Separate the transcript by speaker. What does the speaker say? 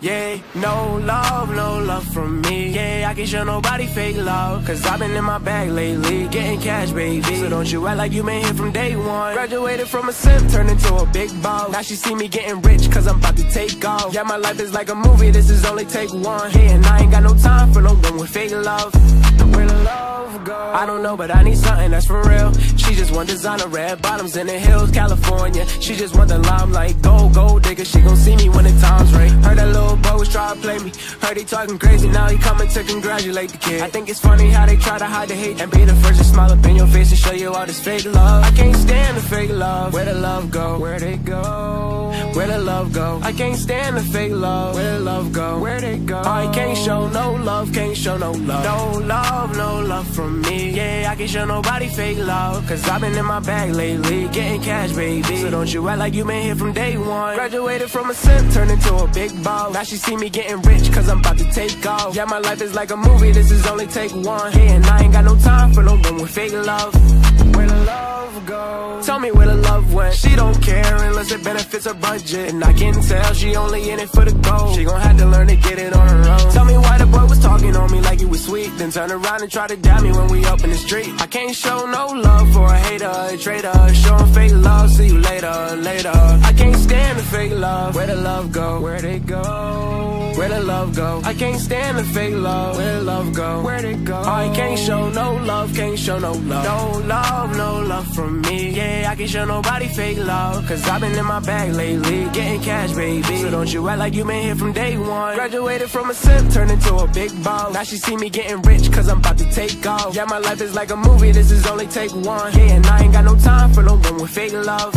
Speaker 1: Yeah, no love from me. Yeah, I can't show nobody fake love, cause I've been in my bag lately, getting cash, baby. So don't you act like you been here from day one. Graduated from a simp, turned into a big boss. Now she see me getting rich, cause I'm about to take off. Yeah, my life is like a movie, this is only take one. Yeah, and I ain't got no time for no one with fake love. Where the love go? I don't know, but I need something that's for real. She just want designer, red bottoms in the hills, California. She just want the limelight, gold digger. She gon' see me when the time's right. Heard that little boy was try to play me. Heard he talking crazy, now he coming to congratulate the kid. I think it's funny how they try to hide the hate and be the first to smile up in your face and show you all this fake love. I can't stand the fake love. Where the love go? Where'd it go? Where the love go? I can't stand the fake love. Where the love go? Where'd it go? I can't show no love, can't show no love. No love from me. Yeah, I can't show nobody fake love, cause I've been in my bag lately, getting cash, baby. So don't you act like you been here from day one. Graduated from a simp, turned into a big boss. Now she see me getting rich, cause I'm about to take off. Yeah, my life is like a movie, this is only take one. Yeah, and I ain't got no time for no one with fake love. Where the love go? Tell me where the love went. She don't care unless it benefits her budget, and I can tell she only in it for the gold. She gon' have to learn to get it on her own. Tell me why the boy was talking on me like he was sweet, then turn around and try to dab me when we up in the street. I can't show no love for a hater, a traitor. Showing fake love, see you later. I can't stand the fake love. Where the love go? Where'd it go? Where the love go? I can't stand the fake love. Where the love go? Where'd it go? I can't show no love, can't show no love. No love from me. Yeah, I can't show nobody fake love, cause I've been in my bag lately, getting cash, baby. So don't you act like you been here from day one. Graduated from a simp, turned into a big boss. Now she see me getting rich, cause I'm about to take off. Yeah, my life is like a movie, this is only take one. Yeah, and I ain't got no time for no one with fake love.